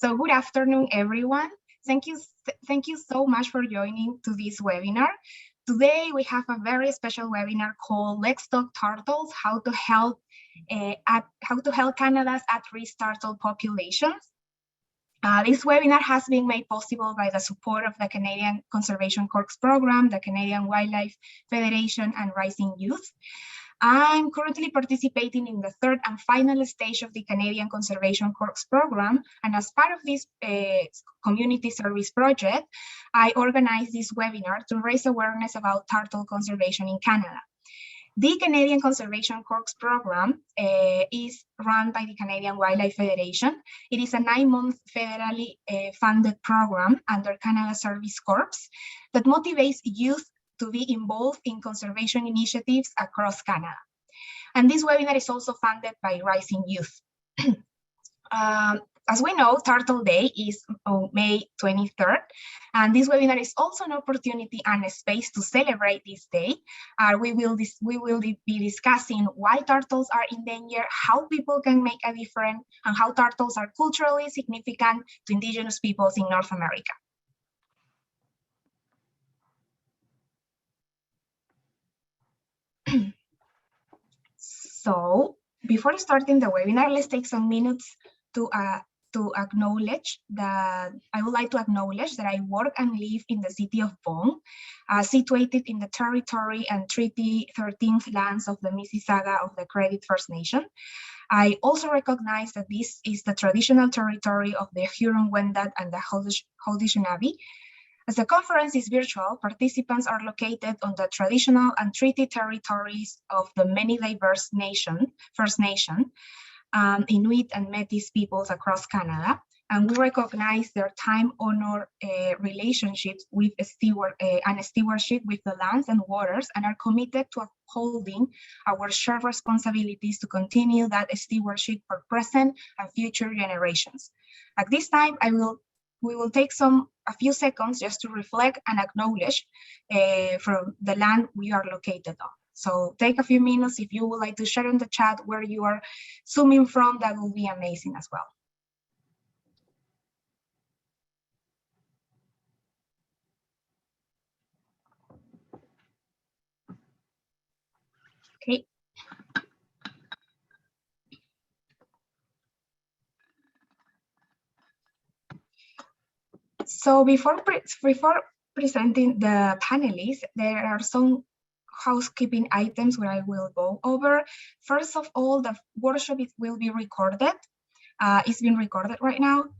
So good afternoon, everyone. Thank you so much for joining to this webinar. Today we have a very special webinar called Let's Talk Turtles: How to help Canada's at-risk turtle populations. This webinar has been made possible by the support of the Canadian Conservation Corps Program, the Canadian Wildlife Federation, and Rising Youth. I'm currently participating in the third and final stage of the Canadian Conservation Corps Program, and as part of this community service project, I organized this webinar to raise awareness about turtle conservation in Canada. The Canadian Conservation Corps Program is run by the Canadian Wildlife Federation. It is a 9-month federally funded program under Canada Service Corps that motivates youth to be involved in conservation initiatives across Canada. And this webinar is also funded by Rising Youth. As we know, Turtle Day is on May 23rd, and this webinar is also an opportunity and a space to celebrate this day. We will be discussing why turtles are in danger, how people can make a difference, and how turtles are culturally significant to Indigenous peoples in North America. So before starting the webinar, let's take some minutes to acknowledge that I would like to acknowledge that I work and live in the city of Vaughan, situated in the territory and Treaty 13th lands of the Mississauga of the Credit First Nation. I also recognize that this is the traditional territory of the Huron-Wendat and the Haudenosaunee. As the conference is virtual, participants are located on the traditional and treaty territories of the many diverse First Nation, Inuit and Métis peoples across Canada, and we recognize their time-honored relationships with and stewardship with the lands and waters, and are committed to upholding our shared responsibilities to continue that stewardship for present and future generations. At this time, we will take a few seconds just to reflect and acknowledge from the land we are located on. So take a few minutes. If you would like to share in the chat where you are zooming from, that will be amazing as well. Okay. So before presenting the panelists, there are some housekeeping items where I will go over. First of all, the workshop will be recorded. It's being recorded right now.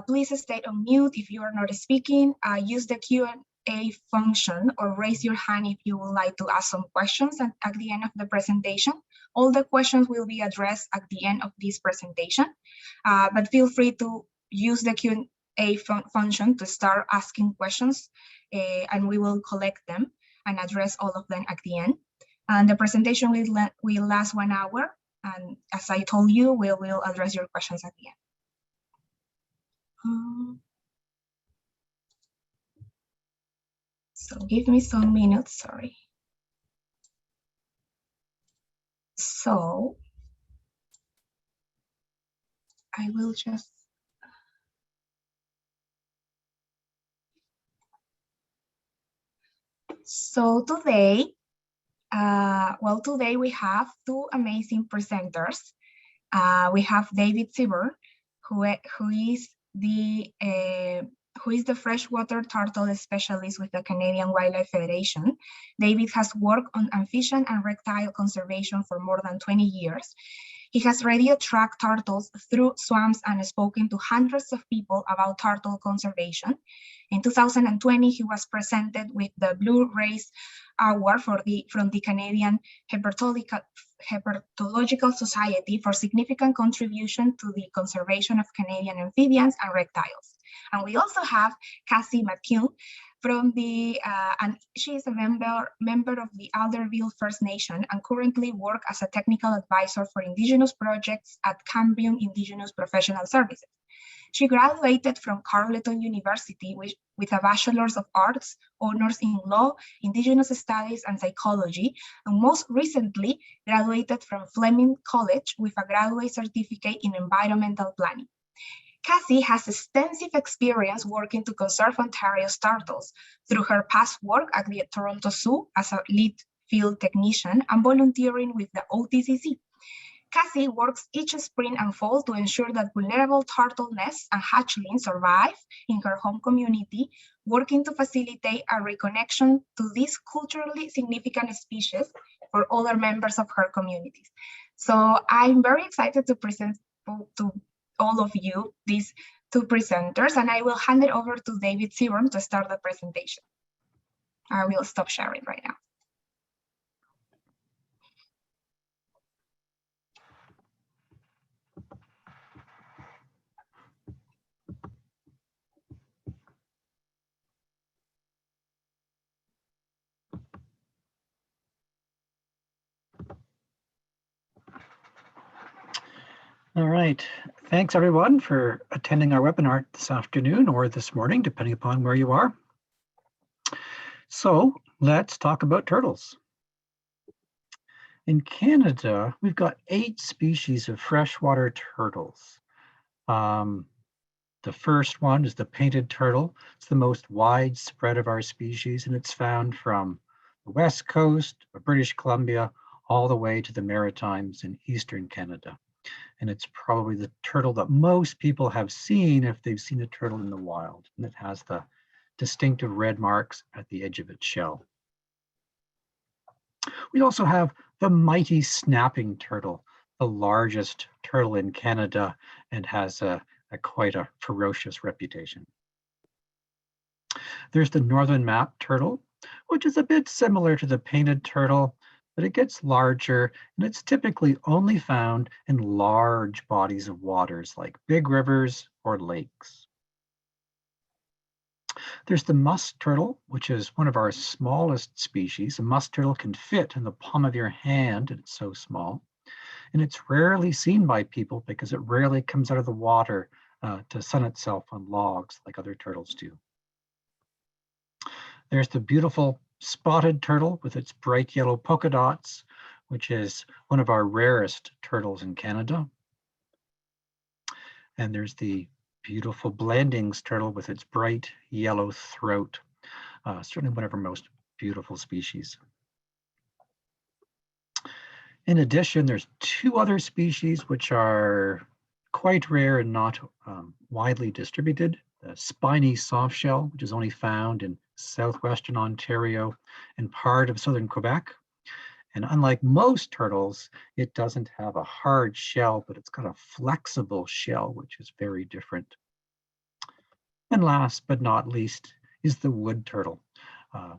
Please stay on mute if you are not speaking. Use the Q&A function or raise your hand if you would like to ask some questions at the end of the presentation. All the questions will be addressed at the end of this presentation, but feel free to use the Q&A function to start asking questions, and we will collect them and address all of them at the end. And the presentation will last 1 hour. And as I told you, we will address your questions at the end. So give me some minutes, sorry. So I will just. So today, today we have two amazing presenters. We have David Sieber, who is the freshwater turtle specialist with the Canadian Wildlife Federation. David has worked on amphibian and reptile conservation for more than 20 years. He has radio tracked turtles through swamps and spoken to hundreds of people about turtle conservation. In 2020, he was presented with the Blue Race Award from the Canadian Herpetological Society for significant contribution to the conservation of Canadian amphibians and reptiles. And we also have Cassie McKeown from and she is a member of the Alderville First Nation and currently works as a technical advisor for Indigenous projects at Cambrian Indigenous Professional Services. She graduated from Carleton University with a Bachelor's of Arts, honors in Law, Indigenous Studies, and Psychology, and most recently graduated from Fleming College with a graduate certificate in Environmental Planning. Cassie has extensive experience working to conserve Ontario's turtles through her past work at the Toronto Zoo as a lead field technician and volunteering with the OTCC. Cassie works each spring and fall to ensure that vulnerable turtle nests and hatchlings survive in her home community, working to facilitate a reconnection to these culturally significant species for other members of her communities. So I'm very excited to present to all of you these two presenters, and I will hand it over to David Seaborn to start the presentation. I will stop sharing right now. All right, thanks everyone for attending our webinar this afternoon or this morning, depending upon where you are. So let's talk about turtles. In Canada, we've got 8 species of freshwater turtles. The first one is the painted turtle. It's the most widespread of our species, and it's found from the west coast of British Columbia all the way to the Maritimes in eastern Canada. And it's probably the turtle that most people have seen if they've seen a turtle in the wild, and it has the distinctive red marks at the edge of its shell. We also have the mighty snapping turtle, the largest turtle in Canada, and has quite a ferocious reputation. There's the northern map turtle, which is a bit similar to the painted turtle, but it gets larger, and it's typically only found in large bodies of waters like big rivers or lakes. There's the musk turtle, which is one of our smallest species. A musk turtle can fit in the palm of your hand, and it's so small. And it's rarely seen by people because it rarely comes out of the water to sun itself on logs like other turtles do. There's the beautiful spotted turtle with its bright yellow polka dots, which is one of our rarest turtles in Canada. And there's the beautiful Blandings turtle with its bright yellow throat, certainly one of our most beautiful species. In addition, there's 2 other species which are quite rare and not widely distributed. The spiny softshell, which is only found in southwestern Ontario and part of southern Quebec. And unlike most turtles, it doesn't have a hard shell, but it's got a flexible shell, which is very different. And last but not least is the wood turtle,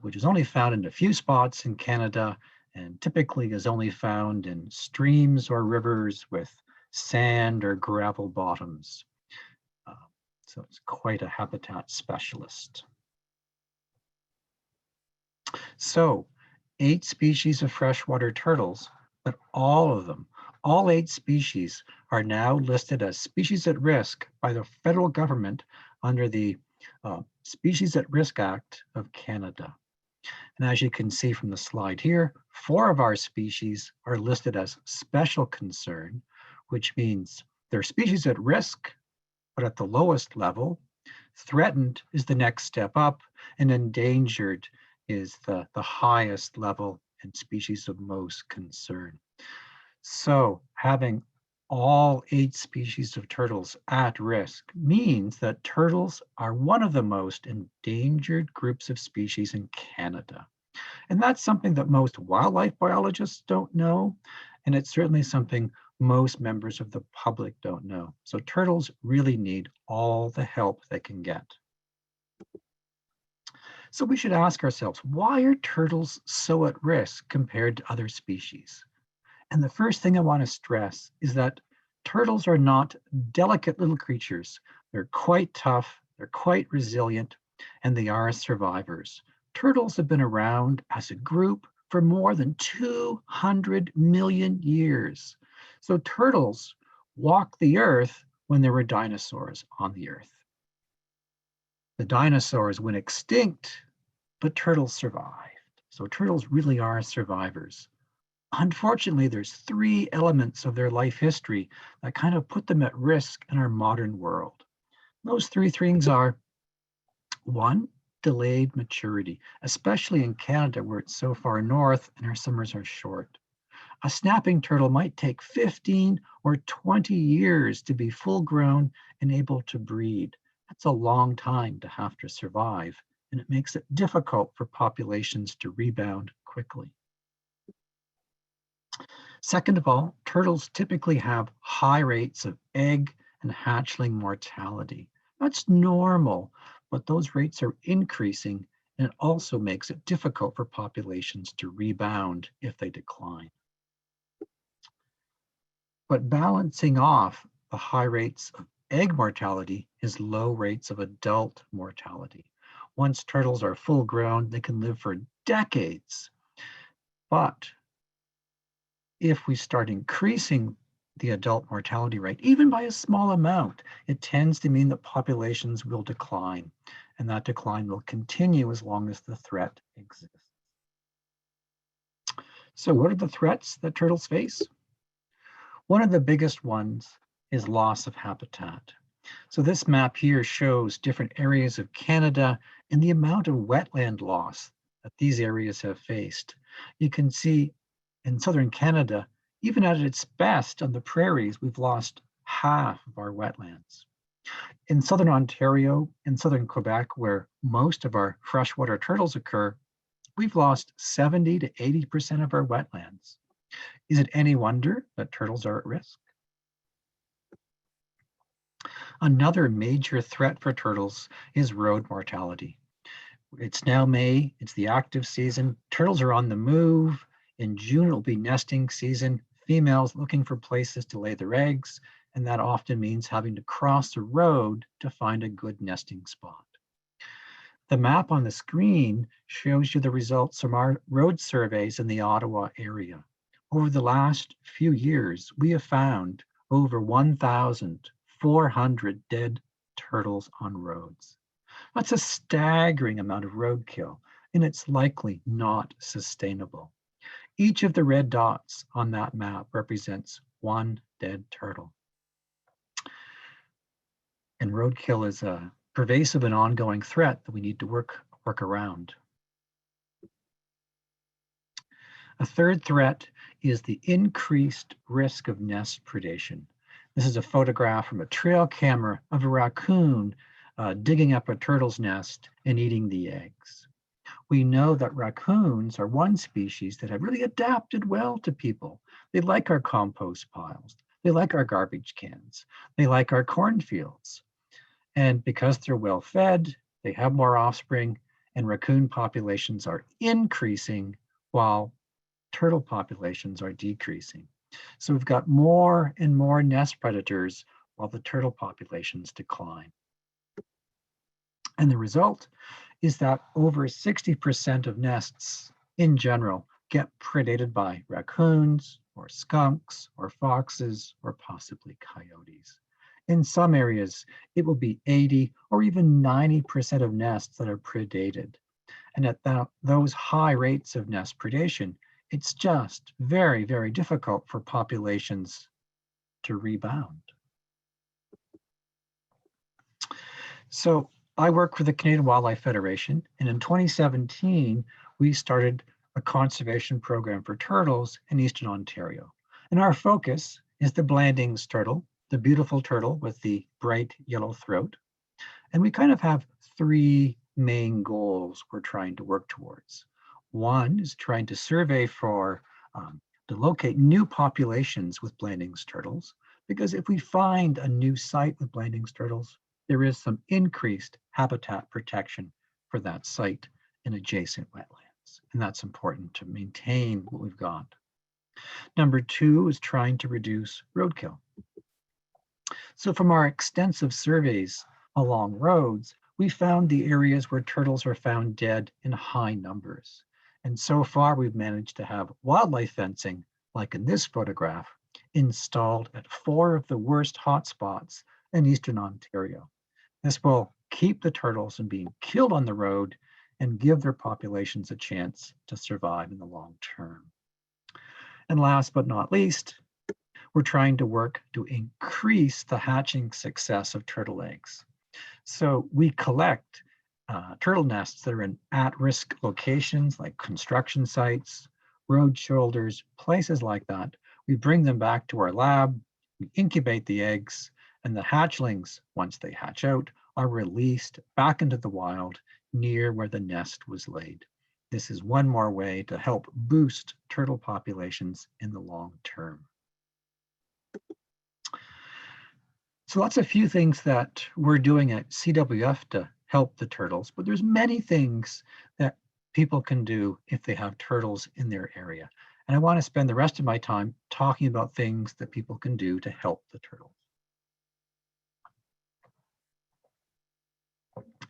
which is only found in a few spots in Canada and typically is only found in streams or rivers with sand or gravel bottoms. So it's quite a habitat specialist. So 8 species of freshwater turtles, but all of them, all 8 species are now listed as species at risk by the federal government under the Species at Risk Act of Canada. And as you can see from the slide here, 4 of our species are listed as special concern, which means they're species at risk, but at the lowest level. Threatened is the next step up, and endangered is the highest level and species of most concern. So having all 8 species of turtles at risk means that turtles are one of the most endangered groups of species in Canada. And that's something that most wildlife biologists don't know, and it's certainly something most members of the public don't know. So turtles really need all the help they can get. So we should ask ourselves, why are turtles so at risk compared to other species? And the first thing I want to stress is that turtles are not delicate little creatures. They're quite tough, they're quite resilient, and they are survivors. Turtles have been around as a group for more than 200 million years. So turtles walked the earth when there were dinosaurs on the earth. The dinosaurs went extinct, but turtles survived. So turtles really are survivors. Unfortunately, there's 3 elements of their life history that kind of put them at risk in our modern world. Those three things are: one, delayed maturity, especially in Canada where it's so far north and our summers are short. A snapping turtle might take 15 or 20 years to be full grown and able to breed. That's a long time to have to survive, and it makes it difficult for populations to rebound quickly. Second of all, turtles typically have high rates of egg and hatchling mortality. That's normal, but those rates are increasing, and it also makes it difficult for populations to rebound if they decline. But balancing off the high rates of egg mortality is low rates of adult mortality. Once turtles are full grown, they can live for decades. But if we start increasing the adult mortality rate, even by a small amount, it tends to mean that populations will decline, and that decline will continue as long as the threat exists. So what are the threats that turtles face? One of the biggest ones is loss of habitat. So this map here shows different areas of Canada and the amount of wetland loss that these areas have faced. You can see in southern Canada, even at its best on the prairies, we've lost half of our wetlands. In southern Ontario and southern Quebec, where most of our freshwater turtles occur, we've lost 70 to 80% of our wetlands. Is it any wonder that turtles are at risk? Another major threat for turtles is road mortality. It's now May, it's the active season. Turtles are on the move. In June, it'll be nesting season. Females looking for places to lay their eggs, and that often means having to cross the road to find a good nesting spot. The map on the screen shows you the results from our road surveys in the Ottawa area. Over the last few years, we have found over 1,400 dead turtles on roads. That's a staggering amount of roadkill, and it's likely not sustainable. Each of the red dots on that map represents one dead turtle. And roadkill is a pervasive and ongoing threat that we need to work around. A third threat is the increased risk of nest predation. This is a photograph from a trail camera of a raccoon digging up a turtle's nest and eating the eggs. We know that raccoons are one species that have really adapted well to people. They like our compost piles. They like our garbage cans. They like our cornfields. And because they're well fed, they have more offspring, and raccoon populations are increasing while turtle populations are decreasing. So we've got more and more nest predators while the turtle populations decline. And the result is that over 60% of nests in general get predated by raccoons or skunks or foxes or possibly coyotes. In some areas, it will be 80 or even 90% of nests that are predated. And at those high rates of nest predation, it's just very, very difficult for populations to rebound. So I work for the Canadian Wildlife Federation, and in 2017, we started a conservation program for turtles in Eastern Ontario. And our focus is the Blandings turtle, the beautiful turtle with the bright yellow throat. And we kind of have three main goals we're trying to work towards. One is trying to survey to locate new populations with Blandings turtles, because if we find a new site with Blandings turtles, there is some increased habitat protection for that site in adjacent wetlands. And that's important to maintain what we've got. Number two is trying to reduce roadkill. So from our extensive surveys along roads, we found the areas where turtles are found dead in high numbers. And so far, we've managed to have wildlife fencing, like in this photograph, installed at 4 of the worst hotspots in Eastern Ontario. This will keep the turtles from being killed on the road and give their populations a chance to survive in the long term. And last but not least, we're trying to work to increase the hatching success of turtle eggs. So we collect turtle nests that are in at-risk locations like construction sites, road shoulders, places like that. We bring them back to our lab, we incubate the eggs, and the hatchlings, once they hatch out, are released back into the wild near where the nest was laid. This is one more way to help boost turtle populations in the long term. So that's a few things that we're doing at CWF to help the turtles, but there's many things that people can do if they have turtles in their area. And I want to spend the rest of my time talking about things that people can do to help the turtles.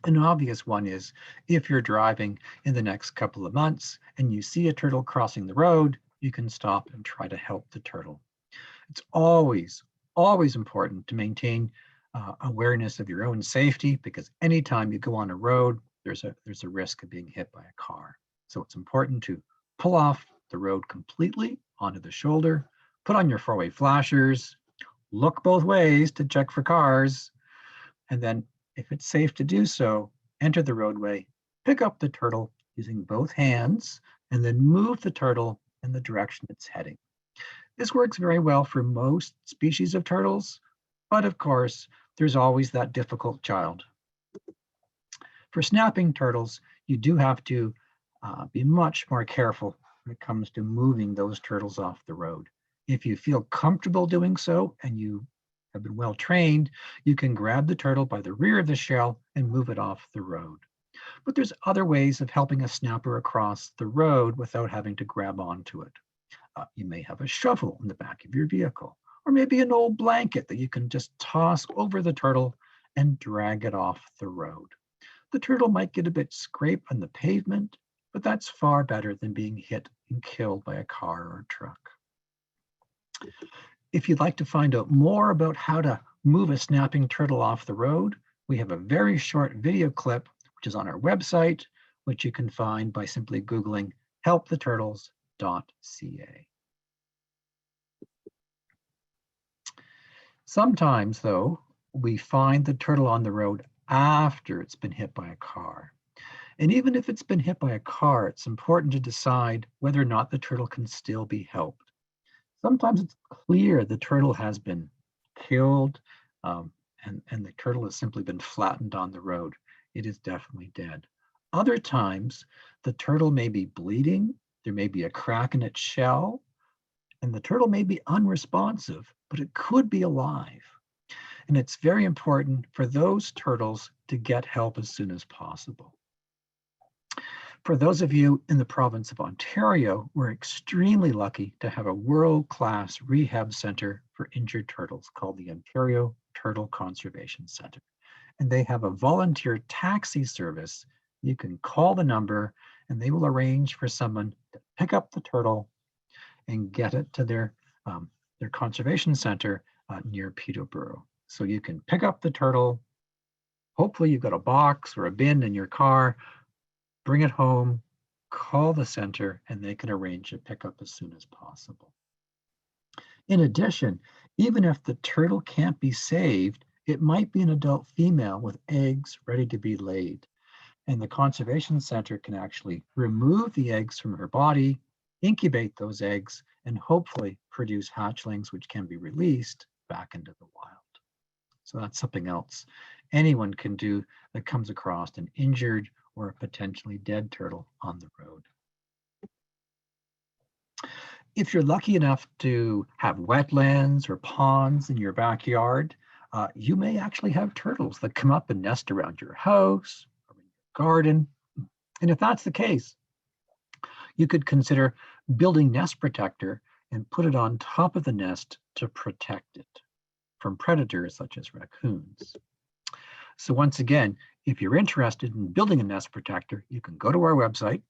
An obvious one is if you're driving in the next couple of months and you see a turtle crossing the road, you can stop and try to help the turtle. It's always important to maintain awareness of your own safety, because anytime you go on a road, there's a risk of being hit by a car. So it's important to pull off the road completely onto the shoulder, put on your four-way flashers, look both ways to check for cars, and then if it's safe to do so, enter the roadway, pick up the turtle using both hands, and then move the turtle in the direction it's heading. This works very well for most species of turtles, but of course, there's always that difficult child. For snapping turtles, you do have to be much more careful when it comes to moving those turtles off the road. If you feel comfortable doing so and you have been well trained, you can grab the turtle by the rear of the shell and move it off the road. But there's other ways of helping a snapper across the road without having to grab onto it. You may have a shovel in the back of your vehicle, or maybe an old blanket that you can just toss over the turtle and drag it off the road. The turtle might get a bit scraped on the pavement, but that's far better than being hit and killed by a car or truck. If you'd like to find out more about how to move a snapping turtle off the road, we have a very short video clip, which is on our website, which you can find by simply Googling helptheturtles.ca. Sometimes, though, we find the turtle on the road after it's been hit by a car. And even if it's been hit by a car, it's important to decide whether or not the turtle can still be helped. Sometimes it's clear the turtle has been killed and the turtle has simply been flattened on the road. It is definitely dead. Other times, the turtle may be bleeding, there may be a crack in its shell, and the turtle may be unresponsive, but it could be alive. And it's very important for those turtles to get help as soon as possible. For those of you in the province of Ontario, we're extremely lucky to have a world-class rehab center for injured turtles called the Ontario Turtle Conservation Center. And they have a volunteer taxi service. You can call the number and they will arrange for someone to pick up the turtle and get it to their conservation center near Peterborough. So you can pick up the turtle. Hopefully you've got a box or a bin in your car. Bring it home, call the center, and they can arrange a pickup as soon as possible. In addition, even if the turtle can't be saved, it might be an adult female with eggs ready to be laid. And the conservation center can actually remove the eggs from her body, incubate those eggs, and hopefully produce hatchlings which can be released back into the wild. So that's something else anyone can do that comes across an injured or a potentially dead turtle on the road. If you're lucky enough to have wetlands or ponds in your backyard, you may actually have turtles that come up and nest around your house or in your garden. And if that's the case, you could consider building nest protector and put it on top of the nest to protect it from predators such as raccoons. So once again, if you're interested in building a nest protector, you can go to our website,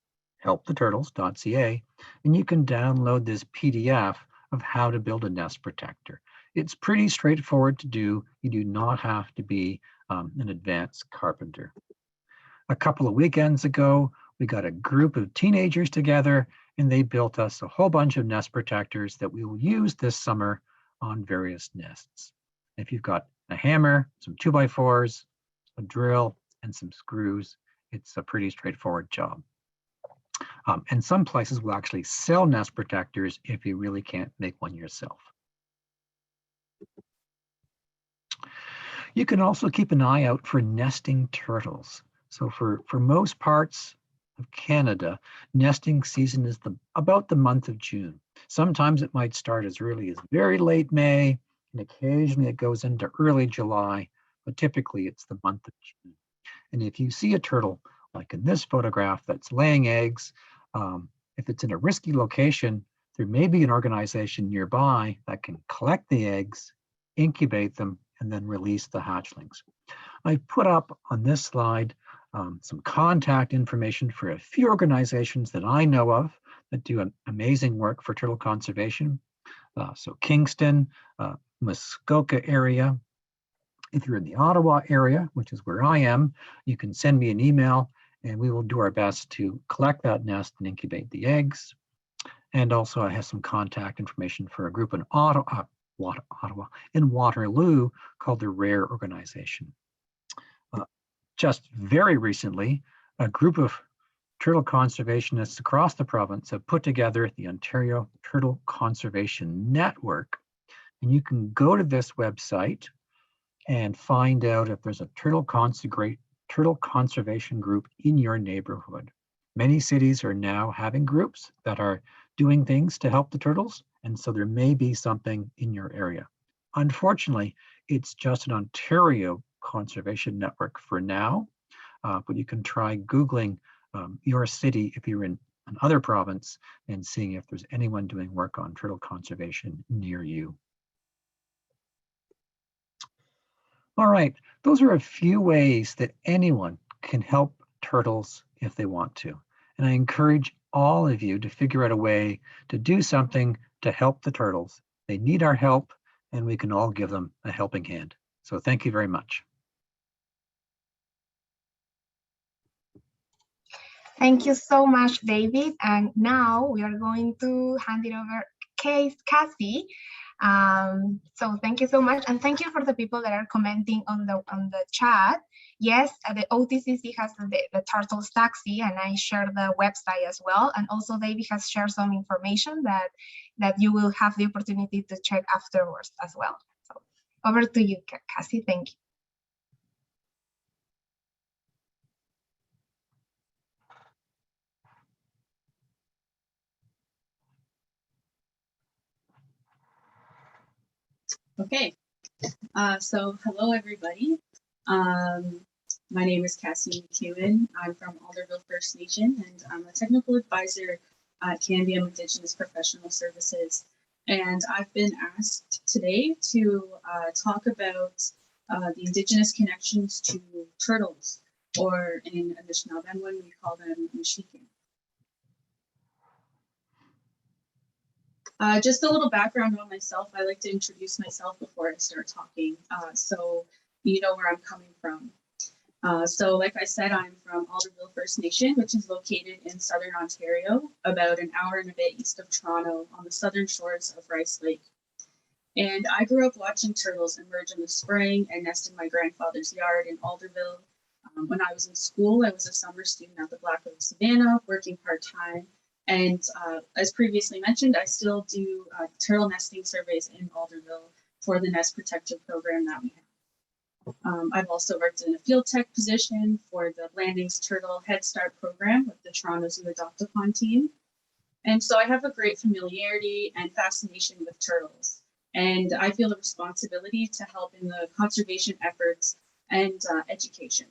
helptheturtles.ca, and you can download this PDF of how to build a nest protector. It's pretty straightforward to do. You do not have to be an advanced carpenter. A couple of weekends ago, we got a group of teenagers together and they built us a whole bunch of nest protectors that we will use this summer on various nests. If you've got a hammer, some 2x4s, a drill, and some screws. It's a pretty straightforward job. And some places will actually sell nest protectors if you really can't make one yourself. You can also keep an eye out for nesting turtles. So for most parts of Canada, nesting season is about the month of June. Sometimes it might start as early as very late May, and occasionally it goes into early July, but typically it's the month of June. And if you see a turtle, like in this photograph, that's laying eggs, if it's in a risky location, there may be an organization nearby that can collect the eggs, incubate them, and then release the hatchlings. I put up on this slide some contact information for a few organizations that I know of that do amazing work for turtle conservation. So Kingston, Muskoka area. If you're in the Ottawa area, which is where I am, you can send me an email and we will do our best to collect that nest and incubate the eggs. And also I have some contact information for a group in in Waterloo called the Rare Organization. Just very recently, a group of turtle conservationists across the province have put together the Ontario Turtle Conservation Network. And you can go to this website and find out if there's a turtle conservation group in your neighborhood. Many cities are now having groups that are doing things to help the turtles, and so there may be something in your area. Unfortunately, it's just an Ontario conservation network for now, but you can try Googling your city if you're in another province and seeing if there's anyone doing work on turtle conservation near you. All right, those are a few ways that anyone can help turtles if they want to. And I encourage all of you to figure out a way to do something to help the turtles. They need our help and we can all give them a helping hand. So thank you very much. Thank you so much, David. And now we are going to hand it over to Cassie. So thank you so much, and thank you for the people that are commenting on the chat. Yes, the OTCC has the Turtles Taxi, and I share the website as well. And also David has shared some information that you will have the opportunity to check afterwards as well. So over to you, Cassie. Thank you. Okay, so hello everybody. My name is Cassie McEwen. I'm from Alderville First Nation and I'm a technical advisor at Cambium Indigenous Professional Services. And I've been asked today to talk about the Indigenous connections to turtles, or in Anishinaabe we call them Housekeeping. Just a little background on myself. I like to introduce myself before I start talking, so you know where I'm coming from. So like I said, I'm from Alderville First Nation, which is located in southern Ontario, about an hour and a bit east of Toronto on the southern shores of Rice Lake. And I grew up watching turtles emerge in the spring and nest in my grandfather's yard in Alderville. When I was in school, I was a summer student at the Black Oak Savannah, working part-time. And as previously mentioned, I still do turtle nesting surveys in Alderville for the Nest Protective Program that we have. I've also worked in a field tech position for the Landings Turtle Head Start program with the Toronto Zoo Adopt-A-Pond team. And so I have a great familiarity and fascination with turtles. And I feel a responsibility to help in the conservation efforts and education.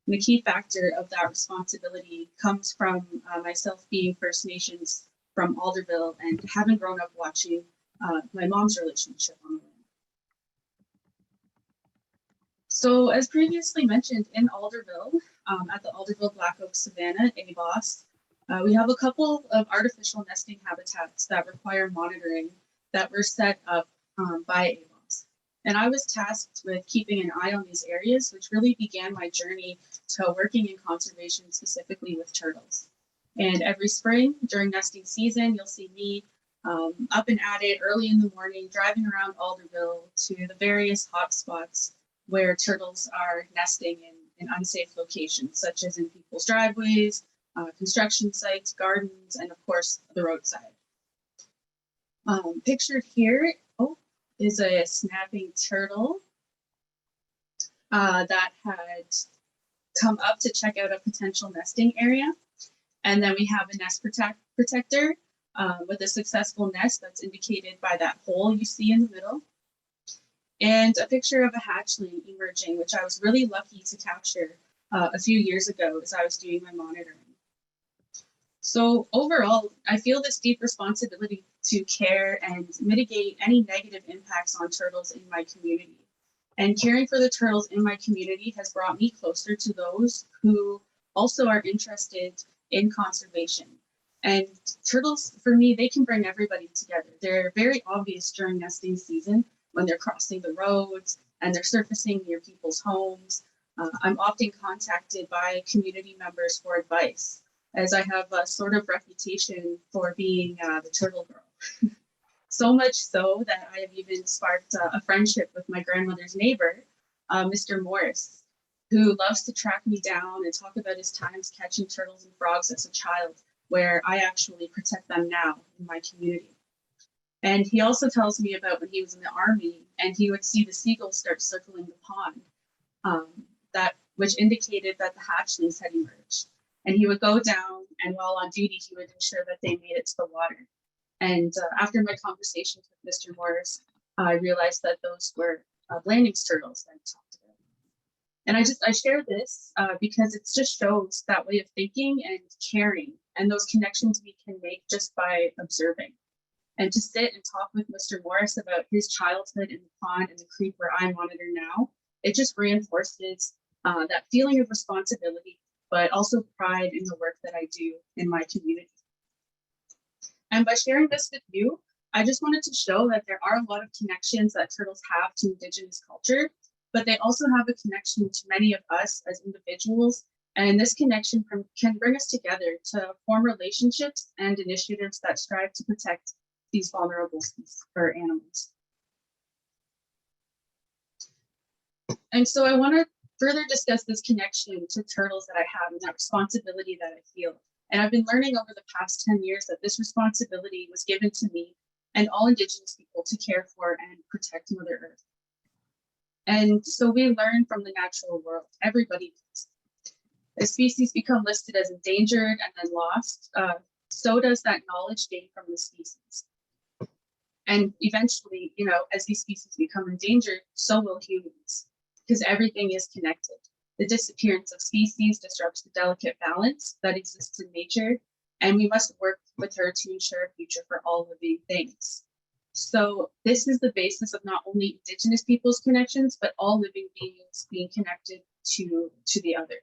And the key factor of that responsibility comes from myself being First Nations from Alderville and having grown up watching my mom's relationship on the land. So as previously mentioned, in Alderville, at the Alderville Black Oak Savannah, ABOS, we have a couple of artificial nesting habitats that require monitoring that were set up by ABOS. And I was tasked with keeping an eye on these areas, which really began my journey to working in conservation, specifically with turtles. And every spring during nesting season, you'll see me up and at it early in the morning, driving around Alderville to the various hot spots where turtles are nesting in unsafe locations, such as in people's driveways, construction sites, gardens, and of course, the roadside. Pictured here is a snapping turtle that had come up to check out a potential nesting area. And then we have a nest protector with a successful nest that's indicated by that hole you see in the middle. And a picture of a hatchling emerging, which I was really lucky to capture a few years ago as I was doing my monitoring. So overall, I feel this deep responsibility to care and mitigate any negative impacts on turtles in my community. And caring for the turtles in my community has brought me closer to those who also are interested in conservation. And turtles, for me, they can bring everybody together. They're very obvious during nesting season when they're crossing the roads and they're surfacing near people's homes. I'm often contacted by community members for advice, as I have a sort of reputation for being the turtle girl. So much so that I have even sparked a friendship with my grandmother's neighbor, Mr. Morris, who loves to track me down and talk about his times catching turtles and frogs as a child, where I actually protect them now in my community. And he also tells me about when he was in the army and he would see the seagulls start circling the pond, which indicated that the hatchlings had emerged. And he would go down, and while on duty, he would ensure that they made it to the water. And after my conversations with Mr. Morris, I realized that those were Blanding's turtles that I talked about. And I share this because it just shows that way of thinking and caring and those connections we can make just by observing. And to sit and talk with Mr. Morris about his childhood in the pond and the creek where I monitor now, it just reinforces that feeling of responsibility, but also pride in the work that I do in my community. And by sharing this with you, I just wanted to show that there are a lot of connections that turtles have to Indigenous culture, but they also have a connection to many of us as individuals. And this connection can bring us together to form relationships and initiatives that strive to protect these vulnerable species or animals. And so I want to further discuss this connection to turtles that I have and that responsibility that I feel. And I've been learning over the past 10 years that this responsibility was given to me and all Indigenous people to care for and protect Mother Earth. And so we learn from the natural world, everybody does. As species become listed as endangered and then lost, so does that knowledge gained from the species. And eventually, as these species become endangered, so will humans, because everything is connected. The disappearance of species disrupts the delicate balance that exists in nature, and we must work with her to ensure a future for all living things. So this is the basis of not only Indigenous people's connections, but all living beings being connected to the other.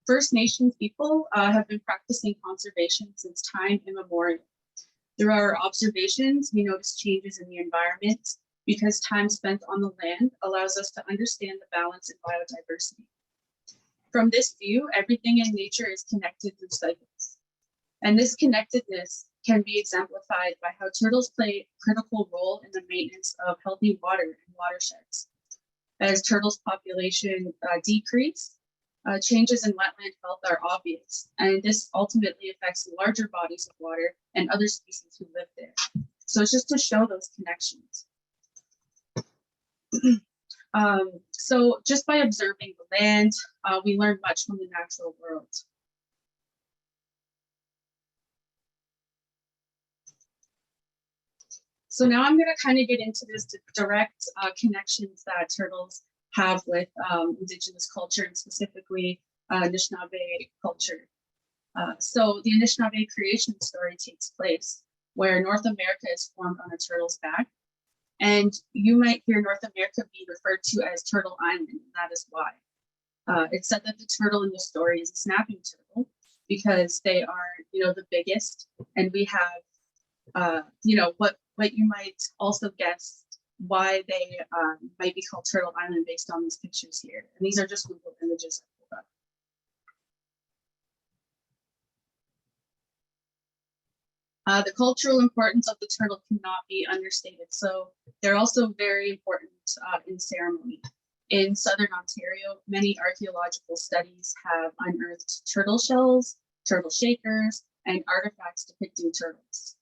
First Nations people have been practicing conservation since time immemorial. Through our observations, we notice changes in the environment because time spent on the land allows us to understand the balance in biodiversity. From this view, everything in nature is connected through cycles. And this connectedness can be exemplified by how turtles play a critical role in the maintenance of healthy water and watersheds. As turtles' population decrease, changes in wetland health are obvious, and this ultimately affects larger bodies of water and other species who live there. So it's just to show those connections. So just by observing the land, we learn much from the natural world. So now I'm going to kind of get into this direct connections that turtles have with Indigenous culture and specifically Anishinaabe culture. So the Anishinaabe creation story takes place where North America is formed on a turtle's back. And you might hear North America be referred to as Turtle Island, and that is why. It's said that the turtle in the story is a snapping turtle because they are, the biggest, and we have, what you might also guess why they might be called Turtle Island based on these pictures here. And these are just Google images I pulled The cultural importance of the turtle cannot be understated. So they're also very important in ceremony. In Southern Ontario, many archaeological studies have unearthed turtle shells, turtle shakers, and artifacts depicting turtles.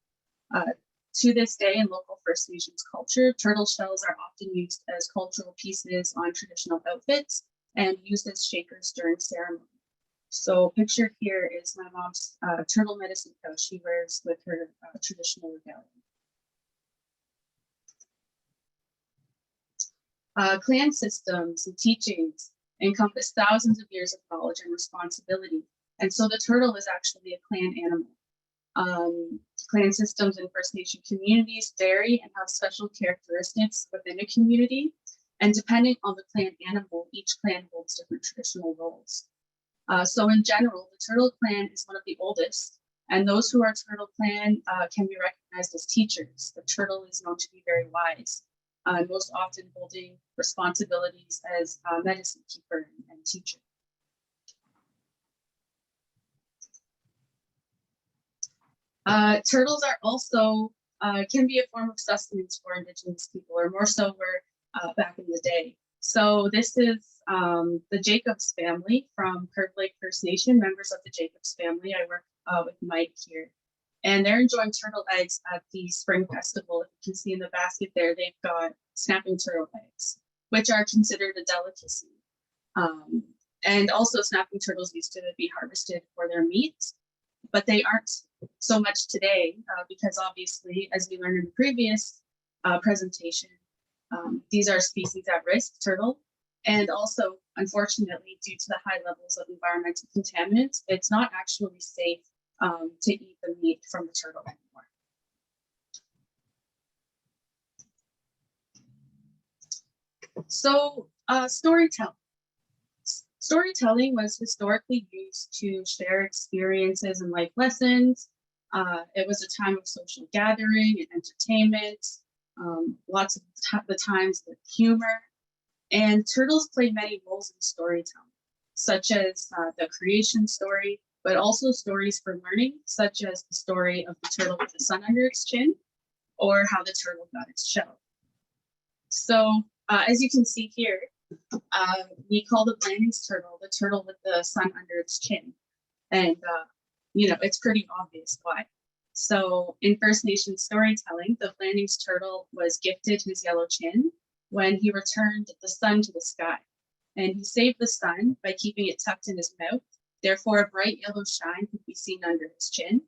To this day in local First Nations culture, turtle shells are often used as cultural pieces on traditional outfits and used as shakers during ceremony. So pictured here is my mom's turtle medicine pouch she wears with her traditional regalia. Clan systems and teachings encompass thousands of years of knowledge and responsibility. And so the turtle is actually a clan animal. Clan systems in First Nation communities vary and have special characteristics within a community. And depending on the clan animal, each clan holds different traditional roles. So in general, the turtle clan is one of the oldest, and those who are turtle clan can be recognized as teachers. The turtle is known to be very wise, most often holding responsibilities as medicine keeper and teacher. Turtles are also, can be a form of sustenance for Indigenous people, or more so were back in the day. So this is the Jacobs family from Curve Lake First Nation, members of the Jacobs family. I work with Mike here. And they're enjoying turtle eggs at the Spring Festival. If you can see in the basket there, they've got snapping turtle eggs, which are considered a delicacy. And also snapping turtles used to be harvested for their meat, but they aren't so much today because obviously, as we learned in the previous presentation, these are species at risk, turtle. And also, unfortunately, due to the high levels of environmental contaminants, it's not actually safe to eat the meat from the turtle anymore. So storytelling. Storytelling was historically used to share experiences and life lessons. It was a time of social gathering and entertainment, lots of the times with humor. And turtles play many roles in storytelling, such as the creation story, but also stories for learning, such as the story of the turtle with the sun under its chin, or how the turtle got its shell. So as you can see here, we call the Blandings turtle the turtle with the sun under its chin. And, you know, it's pretty obvious why. So in First Nation storytelling, the Blandings turtle was gifted his yellow chin when he returned the sun to the sky. And he saved the sun by keeping it tucked in his mouth. Therefore, a bright yellow shine could be seen under his chin.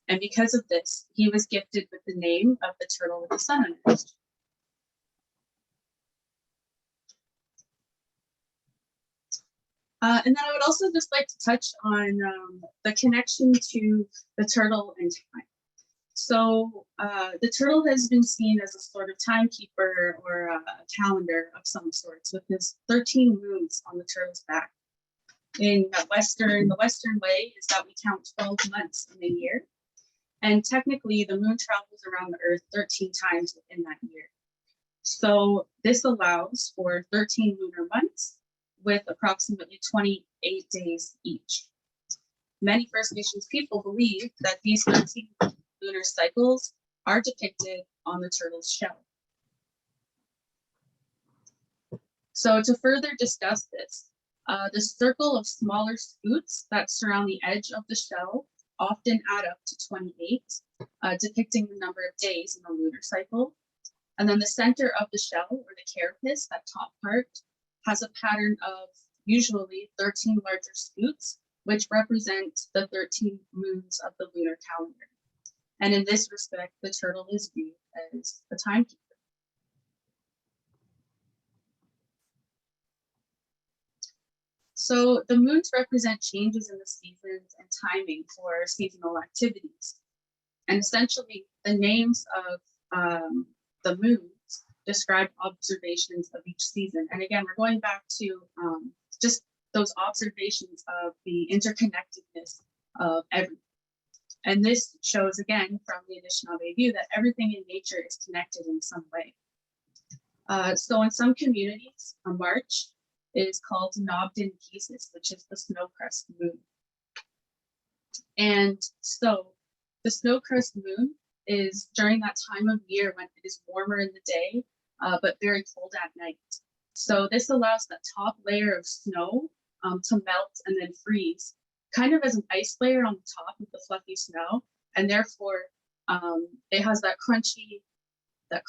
And because of this, he was gifted with the name of the turtle with the sun under his chin. And then I would also just like to touch on the connection to the turtle and time. So the turtle has been seen as a sort of timekeeper or a calendar of some sorts, with his 13 moons on the turtle's back. In the Western way is that we count 12 months in a year. And technically the moon travels around the earth 13 times within that year. So this allows for 13 lunar months with approximately 28 days each. Many First Nations people believe that these 13 lunar cycles are depicted on the turtle's shell. So to further discuss this, the circle of smaller scoots that surround the edge of the shell often add up to 28, depicting the number of days in the lunar cycle. And then the center of the shell, or the carapace, that top part, has a pattern of usually 13 larger scoots, which represent the 13 moons of the lunar calendar. And in this respect, the turtle is viewed as a timekeeper. So the moons represent changes in the seasons and timing for seasonal activities. And essentially, the names of the moons describe observations of each season. And again, we're going back to just those observations of the interconnectedness of everything. And this shows, again, from the Anishinaabe view, that everything in nature is connected in some way. So in some communities, a march is called Nobden Pieces, which is the snow crest moon. And so The snow crust moon is during that time of year when it is warmer in the day, but very cold at night. So this allows the top layer of snow to melt and then freeze, kind of as an ice layer on the top of the fluffy snow, and therefore it has that crunchiness at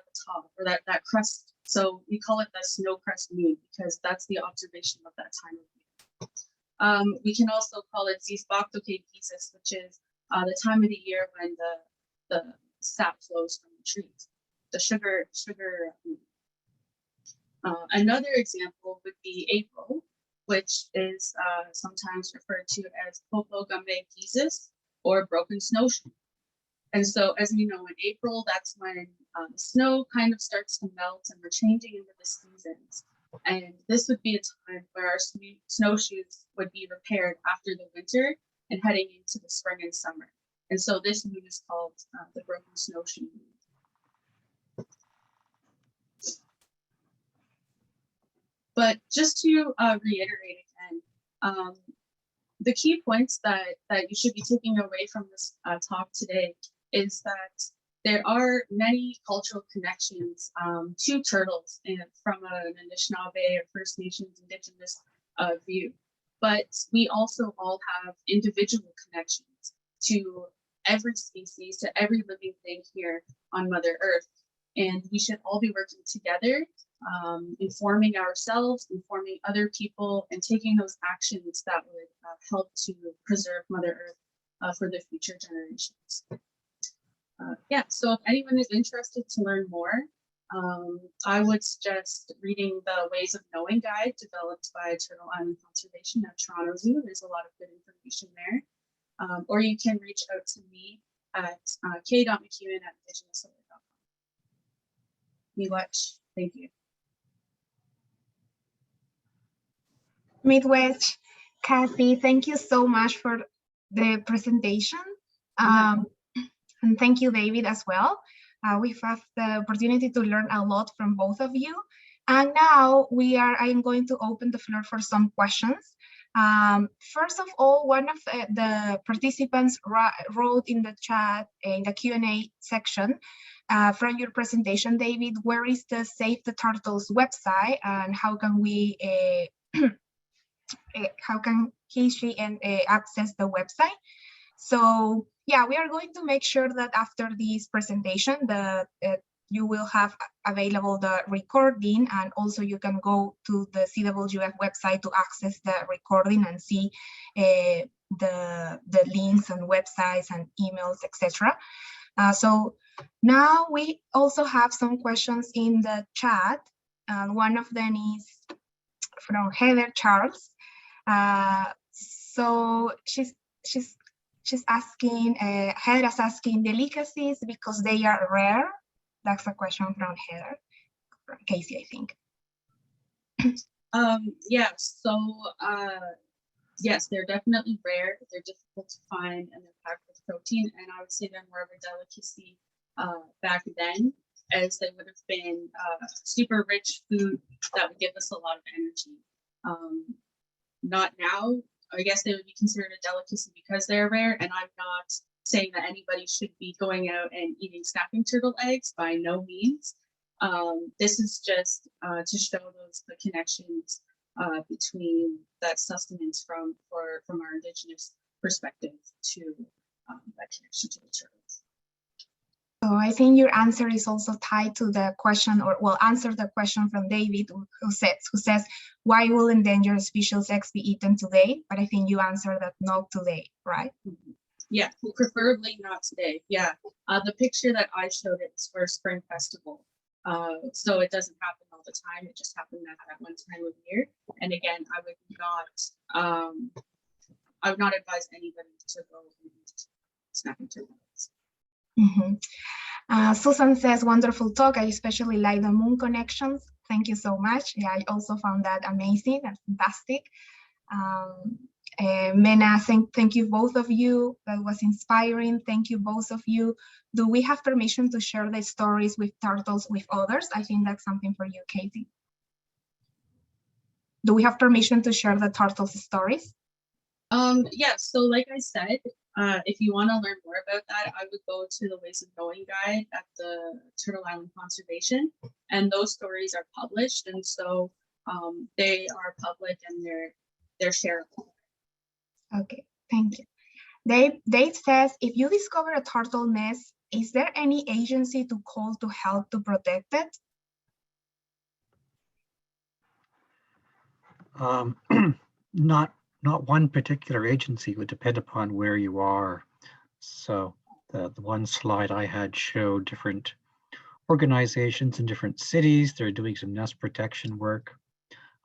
the top, or that crust. So we call it the snow crust moon because that's the observation of that time of year. We can also call it Zisbaktokepisis, which is the time of the year when the sap flows from the trees, the sugar. Another example would be April, which is sometimes referred to as Popogamegisis, or broken snowshoe. And so, as we know, in April, that's when the snow kind of starts to melt and we're changing into the seasons. And this would be a time where our snowshoes would be repaired after the winter and heading into the spring and summer. And so this moon is called the broken snowshoe moon. But just to reiterate again, the key points that you should be taking away from this talk today is that there are many cultural connections to turtles from an Anishinaabe or First Nations Indigenous view. But we also all have individual connections to every species, to every living thing here on Mother Earth. And we should all be working together, informing ourselves, informing other people, and taking those actions that would help to preserve Mother Earth for the future generations. So if anyone is interested to learn more, I would suggest reading the Ways of Knowing guide developed by Turtle Island Conservation at Toronto Zoo. There's a lot of good information there. Or you can reach out to me at k.mcewen@indigenous.com. Miigwech, thank you. Midwest, Kathy, thank you so much for the presentation. And thank you, David, as well. We've had the opportunity to learn a lot from both of you. And now I am going to open the floor for some questions. First of all, one of the participants wrote in the chat, in the Q&A section, from your presentation, David, where is the Save the Turtles website, and how can we, how can she access the website? So yeah, we are going to make sure that after this presentation, you will have available the recording, and also you can go to the CWF website to access the recording and see the links and websites and emails, etc. So now we also have some questions in the chat, and one of them is from Heather Charles. So she's asking, Heather's asking, delicacies because they are rare. That's a question from Heather, from Casey, I think. Yes, they're definitely rare. They're difficult to find, and they're packed with protein. And I would say they're more of a delicacy back then, as they would have been super rich food that would give us a lot of energy. Not now. I guess they would be considered a delicacy because they're rare, and I'm not saying that anybody should be going out and eating snapping turtle eggs, by no means. This is just to show the connections between that sustenance from our Indigenous perspective to that connection to the turtles. So I think your answer is also tied to the question, or will answer the question from David, who says, why will endangered special sex be eaten today? But I think you answered that not today, right? Mm-hmm. Yeah, preferably not today. Yeah, the picture that I showed is for a spring festival. So it doesn't happen all the time. It just happened at that one time of year. And again, I would not advise anybody to go and eat snapping turtles. Mm-hmm. Susan says, wonderful talk. I especially like the moon connections. Thank you so much. Yeah, I also found that amazing and fantastic. Mena, thank you both of you. That was inspiring. Thank you both of you. Do we have permission to share the stories with turtles with others? I think that's something for you, Katie. Do we have permission to share the turtles stories? Yes, so like I said, If you want to learn more about that, I would go to the Ways of Knowing guide at the Turtle Island Conservation, and those stories are published, and so they are public and they're shareable. Okay, thank you. Dave says, if you discover a turtle nest, is there any agency to call to help to protect it? Not one particular agency. It would depend upon where you are. So the one slide I had showed different organizations in different cities. They're doing some nest protection work.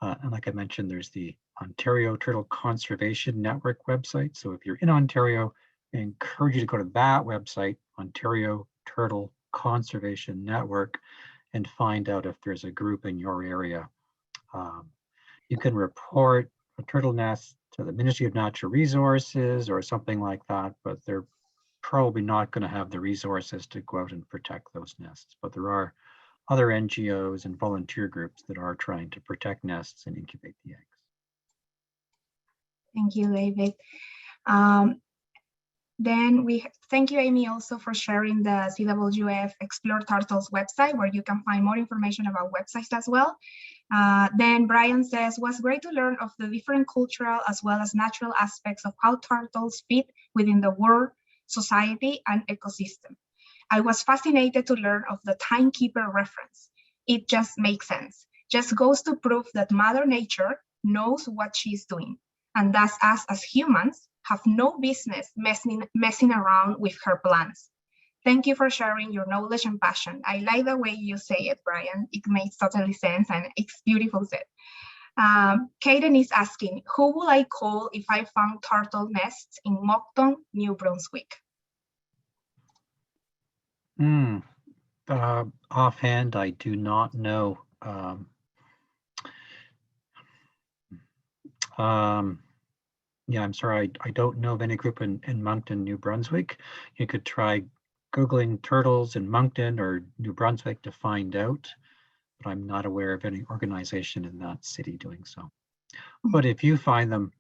And like I mentioned, there's the Ontario Turtle Conservation Network website. So if you're in Ontario, I encourage you to go to that website, Ontario Turtle Conservation Network, and find out if there's a group in your area. You can report a turtle nest to the Ministry of Natural Resources or something like that, but they're probably not going to have the resources to go out and protect those nests. But there are other NGOs and volunteer groups that are trying to protect nests and incubate the eggs. Thank you, David. Then we thank you, Amy, also for sharing the CWF Explore Turtles website, where you can find more information about websites as well. Then Brian says, was great to learn of the different cultural as well as natural aspects of how turtles fit within the world, society, and ecosystem. I was fascinated to learn of the timekeeper reference. It just makes sense. Just goes to prove that Mother Nature knows what she's doing, and thus us as humans have no business messing around with her plans. Thank you for sharing your knowledge and passion. I like the way you say it, Brian. It makes totally sense and it's beautiful said. Kaden is asking, who will I call if I found turtle nests in Moncton, New Brunswick? Offhand, I do not know. Yeah, I'm sorry, I don't know of any group in Moncton, New Brunswick. You could try Googling turtles in Moncton or New Brunswick to find out, but I'm not aware of any organization in that city doing so. But if you find them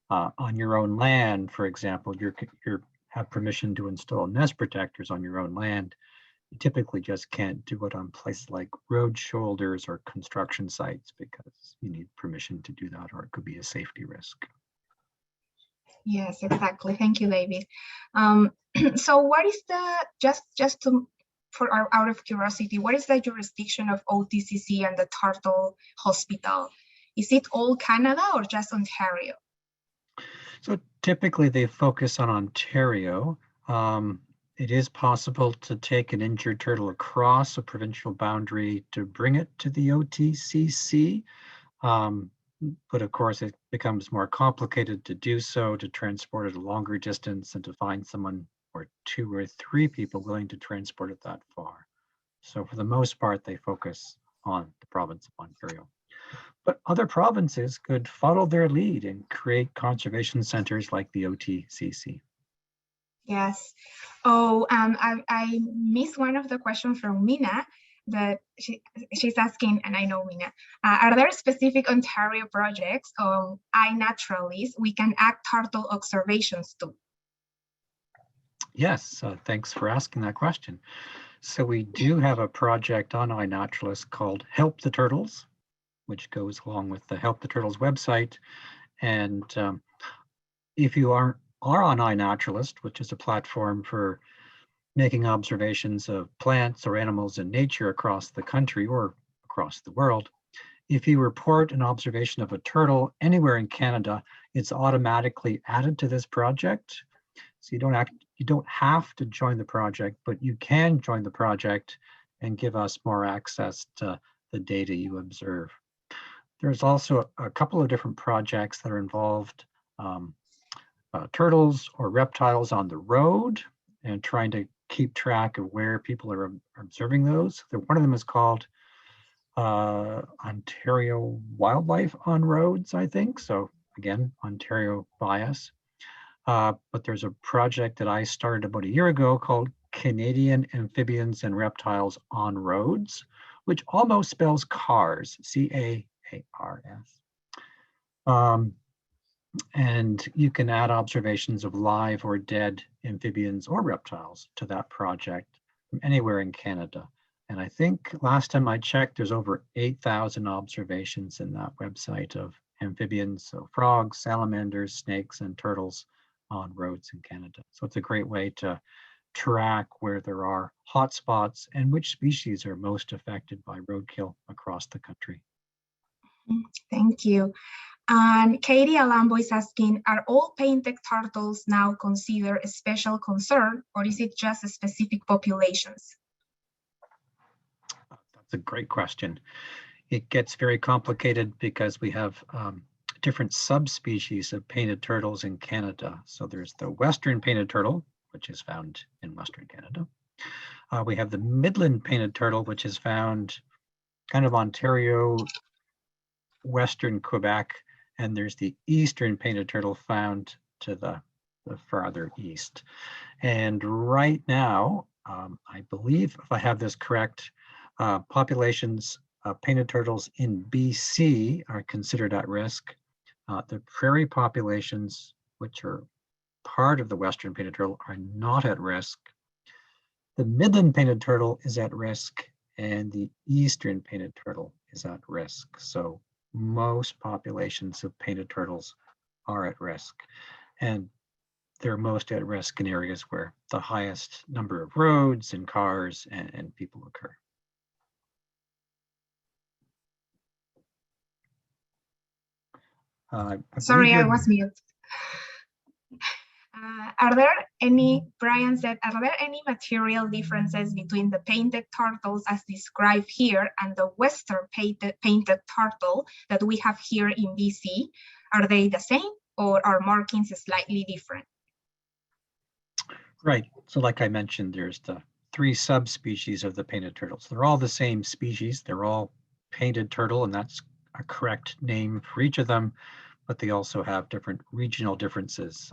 on your own land, for example, you have permission to install nest protectors on your own land, you typically just can't do it on places like road shoulders or construction sites because you need permission to do that, or it could be a safety risk. Yes, exactly. Thank you, David. So what is the, out of curiosity, what is the jurisdiction of OTCC and the Turtle Hospital? Is it all Canada or just Ontario? So typically they focus on Ontario. It is possible to take an injured turtle across a provincial boundary to bring it to the OTCC. But of course, it becomes more complicated to do so, to transport it a longer distance and to find someone or 2 or 3 people willing to transport it that far. So for the most part, they focus on the province of Ontario. But other provinces could follow their lead and create conservation centers like the OTCC. Yes. Oh, I missed one of the questions from Mina that she's asking, and I know Mina, are there specific Ontario projects on iNaturalist we can add turtle observations to? Yes, thanks for asking that question. So we do have a project on iNaturalist called Help the Turtles, which goes along with the Help the Turtles website. And if you are on iNaturalist, which is a platform for making observations of plants or animals in nature across the country or across the world, if you report an observation of a turtle anywhere in Canada, it's automatically added to this project. So you don't have to join the project, but you can join the project and give us more access to the data you observe. There's also a couple of different projects that are involved turtles or reptiles on the road and trying to keep track of where people are observing those. One of them is called Ontario Wildlife on Roads, I think. So again, Ontario bias. But there's a project that I started about a year ago called Canadian Amphibians and Reptiles on Roads, which almost spells cars, C-A-A-R-S. And you can add observations of live or dead amphibians or reptiles to that project from anywhere in Canada. And I think last time I checked, there's over 8,000 observations in that website of amphibians, so frogs, salamanders, snakes, and turtles on roads in Canada. So it's a great way to track where there are hotspots and which species are most affected by roadkill across the country. Thank you. And Katie Alambo is asking, are all painted turtles now considered a special concern, or is it just specific populations? That's a great question. It gets very complicated because we have different subspecies of painted turtles in Canada. So there's the Western painted turtle, which is found in Western Canada. We have the Midland painted turtle, which is found kind of Ontario, Western Quebec, and there's the Eastern painted turtle found to the farther east. And right now, I believe, if I have this correct, populations of painted turtles in BC are considered at risk. The prairie populations, which are part of the Western painted turtle, are not at risk. The Midland painted turtle is at risk, and the Eastern painted turtle is at risk. So most populations of painted turtles are at risk, and they're most at risk in areas where the highest number of roads and cars and people occur. Sorry, I was mute. Are there any, Brian said, are there any material differences between the painted turtles as described here and the Western painted turtle that we have here in BC? Are they the same, or are markings slightly different? Right, so like I mentioned, there's the 3 subspecies of the painted turtles. They're all the same species. They're all painted turtle, and that's a correct name for each of them, but they also have different regional differences.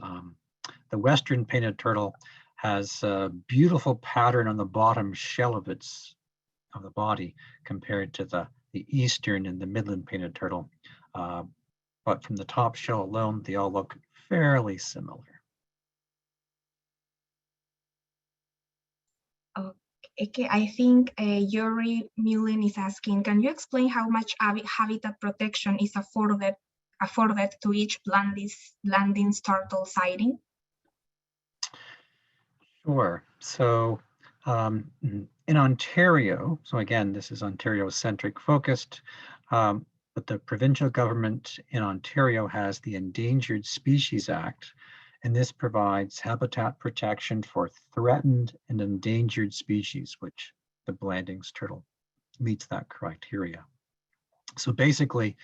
The Western painted turtle has a beautiful pattern on the bottom shell of the body compared to the Eastern and the Midland painted turtle. But from the top shell alone, they all look fairly similar. Okay, I think Yuri Mullen is asking, can you explain how much habitat protection is afforded to each Blanding's turtle sighting? Sure. So in Ontario, so again, this is Ontario-centric focused, but the provincial government in Ontario has the Endangered Species Act, and this provides habitat protection for threatened and endangered species, which the Blanding's turtle meets that criteria. So basically,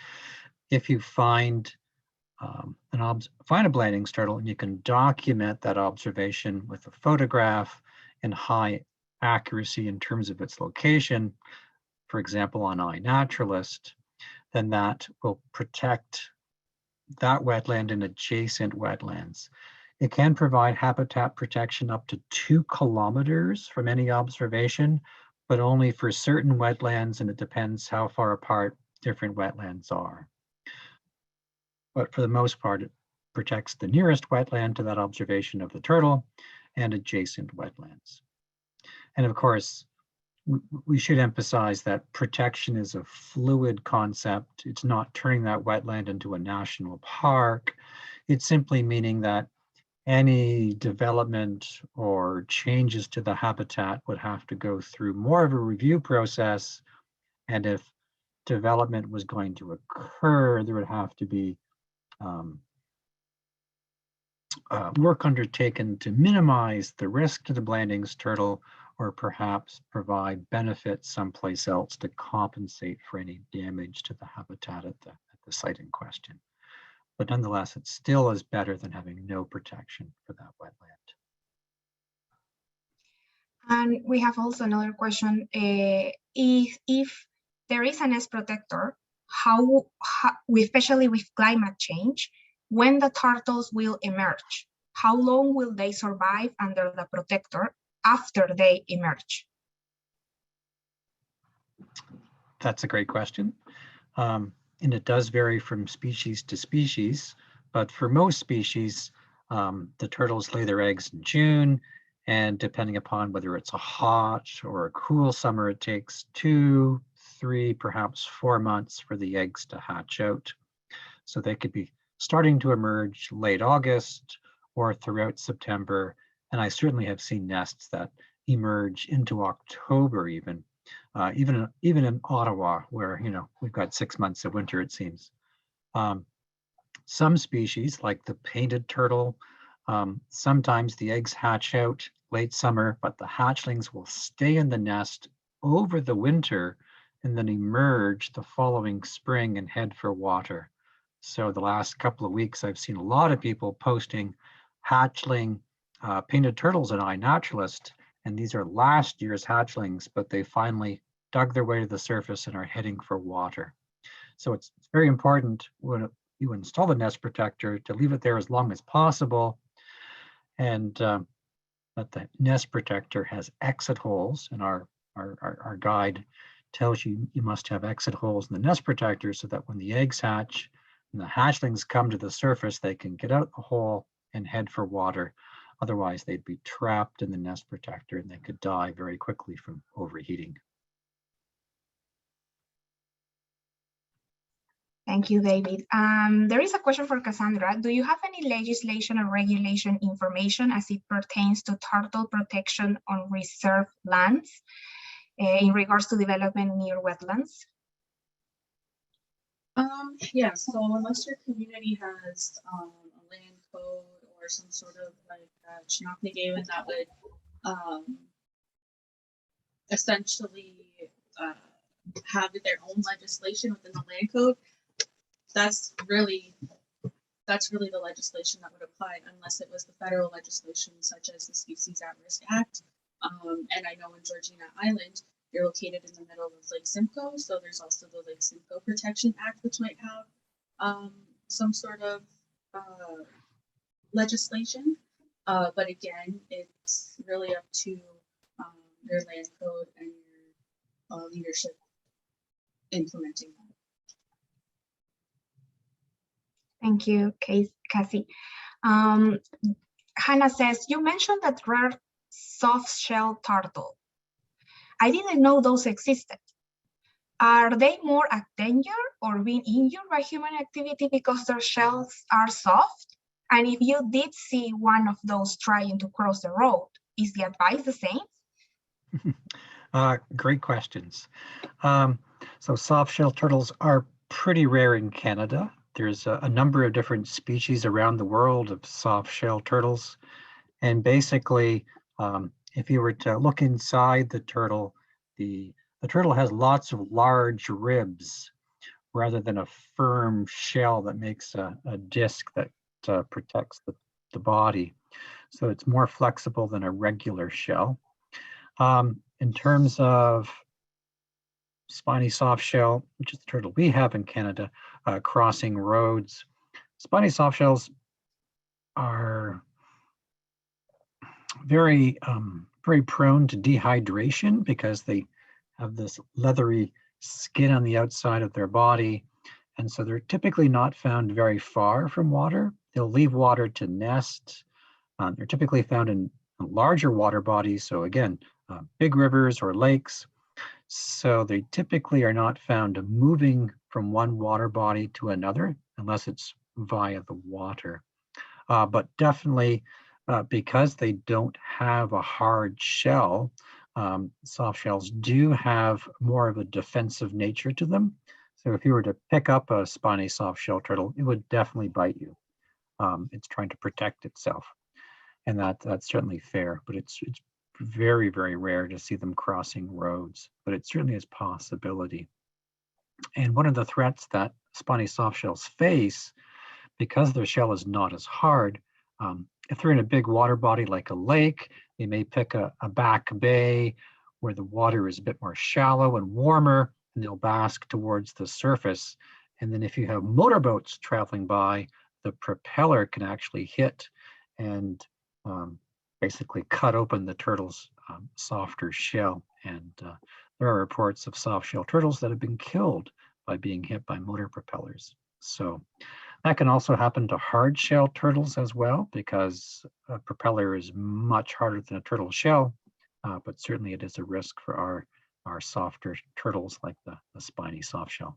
if you find a Blanding's turtle and you can document that observation with a photograph and high accuracy in terms of its location, for example, on iNaturalist, then that will protect that wetland and adjacent wetlands. It can provide habitat protection up to 2 kilometers from any observation, but only for certain wetlands, and it depends how far apart different wetlands are. But for the most part, it protects the nearest wetland to that observation of the turtle and adjacent wetlands. And of course, we should emphasize that protection is a fluid concept. It's not turning that wetland into a national park. It's simply meaning that any development or changes to the habitat would have to go through more of a review process. And if development was going to occur, there would have to be work undertaken to minimize the risk to the Blanding's turtle, or perhaps provide benefits someplace else to compensate for any damage to the habitat at the site in question. But nonetheless, it still is better than having no protection for that wetland. And we have also another question. If there is a nest protector, how, especially with climate change, when the turtles will emerge, how long will they survive under the protector after they emerge? That's a great question. And it does vary from species to species. But for most species, the turtles lay their eggs in June, and depending upon whether it's a hot or a cool summer, it takes 2, 3, perhaps 4 months for the eggs to hatch out. So they could be starting to emerge late August or throughout September. And I certainly have seen nests that emerge into October even in Ottawa, where we've got 6 months of winter, it seems. Some species, like the painted turtle, sometimes the eggs hatch out late summer, but the hatchlings will stay in the nest over the winter and then emerge the following spring and head for water. So the last couple of weeks, I've seen a lot of people posting hatchling painted turtles in iNaturalist, and these are last year's hatchlings, but they finally dug their way to the surface and are heading for water. So it's very important when you install the nest protector to leave it there as long as possible, and that the nest protector has exit holes, and our guide tells you you must have exit holes in the nest protector so that when the eggs hatch and the hatchlings come to the surface, they can get out the hole and head for water. Otherwise, they'd be trapped in the nest protector and they could die very quickly from overheating. Thank you, David. There is a question for Cassandra. Do you have any legislation or regulation information as it pertains to turtle protection on reserve lands in regards to development near wetlands? Yeah, so unless your community has a land code or some sort of like Chinoknagewin that would essentially have their own legislation within the land code, that's really the legislation that would apply, unless it was the federal legislation such as the Species at Risk Act. And I know in Georgina Island, you're located in the middle of Lake Simcoe, so there's also the Lake Simcoe Protection Act, which might have some sort of legislation. But again, it's really up to your land code and your leadership implementing that. Thank you, Cassie. Hannah says, you mentioned that rare soft-shell turtle. I didn't know those existed. Are they more endangered or being injured by human activity because their shells are soft? And if you did see one of those trying to cross the road, is the advice the same? Great questions. So soft-shell turtles are pretty rare in Canada. There's a number of different species around the world of soft-shell turtles. And basically, if you were to look inside the turtle, the turtle has lots of large ribs rather than a firm shell that makes a disc that protects the body. So it's more flexible than a regular shell. In terms of spiny softshell, which is the turtle we have in Canada, crossing roads, spiny softshells are very prone to dehydration because they have this leathery skin on the outside of their body. And so they're typically not found very far from water. They'll leave water to nest. They're typically found in larger water bodies. So again, big rivers or lakes. So they typically are not found moving from one water body to another unless it's via the water. But definitely because they don't have a hard shell, soft shells do have more of a defensive nature to them. So if you were to pick up a spiny soft shell turtle, it would definitely bite you. It's trying to protect itself. And that's certainly fair, but it's very, very rare to see them crossing roads, but it certainly is a possibility. And one of the threats that spiny soft shells face, because their shell is not as hard, if they're in a big water body like a lake, they may pick a back bay where the water is a bit more shallow and warmer, and they'll bask towards the surface. And then if you have motorboats traveling by, the propeller can actually hit and basically cut open the turtle's softer shell. And there are reports of soft shell turtles that have been killed by being hit by motor propellers. So That can also happen to hard shell turtles as well, because a propeller is much harder than a turtle shell, but certainly it is a risk for our softer turtles like the spiny soft shell.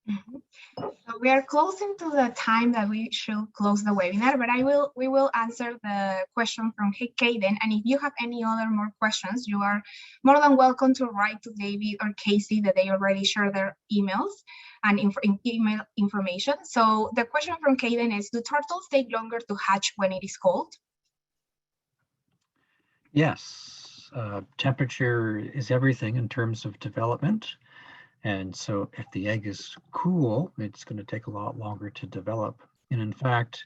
Mhm. So we are closing to the time that we should close the webinar, but we will answer the question from Kaden. And if you have any other more questions, you are more than welcome to write to David or Casey, that they already share their emails and email information. So the question from Kaden is, do turtles take longer to hatch when it is cold? Yes, temperature is everything in terms of development. And so if the egg is cool, it's going to take a lot longer to develop. And in fact,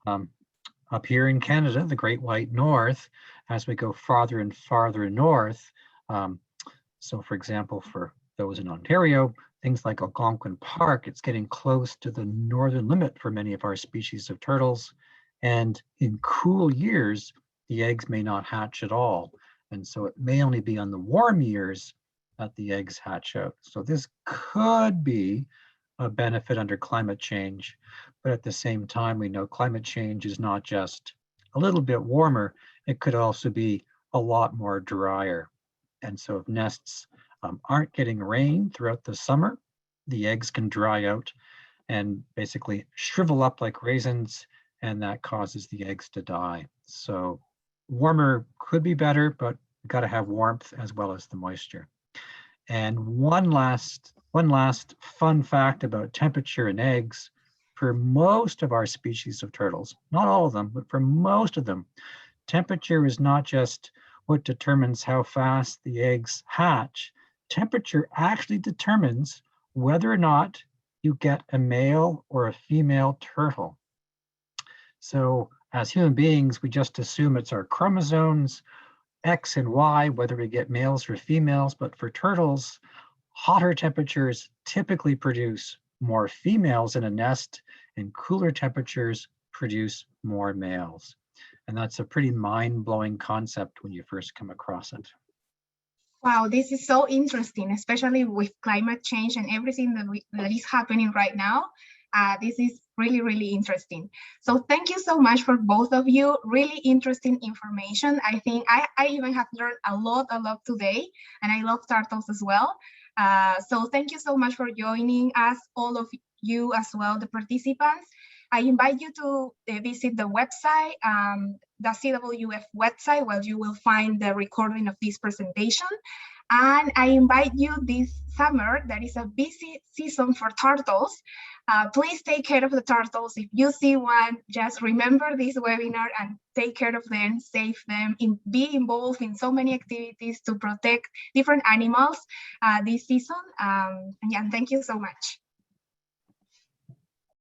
up here in Canada, the Great White North, as we go farther and farther north, so for example, for those in Ontario, things like Algonquin Park, it's getting close to the northern limit for many of our species of turtles. And in cool years, the eggs may not hatch at all. And so it may only be on the warm years that the eggs hatch out. So this could be a benefit under climate change, but at the same time, we know climate change is not just a little bit warmer, it could also be a lot more drier. And so if nests aren't getting rain throughout the summer, the eggs can dry out and basically shrivel up like raisins, and that causes the eggs to die. So warmer could be better, but you've got to have warmth as well as the moisture. And one last fun fact about temperature and eggs, for most of our species of turtles, not all of them, but for most of them, temperature is not just what determines how fast the eggs hatch. Temperature actually determines whether or not you get a male or a female turtle. So as human beings, we just assume it's our chromosomes, X and Y, whether we get males or females, but for turtles, hotter temperatures typically produce more females in a nest, and cooler temperatures produce more males. And that's a pretty mind-blowing concept when you first come across it. Wow, this is so interesting, especially with climate change and everything that is happening right now. This is really, really interesting. So thank you so much for both of you. Really interesting information. I think I even have learned a lot today, and I love turtles as well. So thank you so much for joining us, all of you as well, the participants. I invite you to visit the website, the CWF website, where you will find the recording of this presentation. And I invite you this summer, that is a busy season for turtles. Please take care of the turtles. If you see one, just remember this webinar and take care of them, save them, be involved in so many activities to protect different animals this season. And yeah, thank you so much.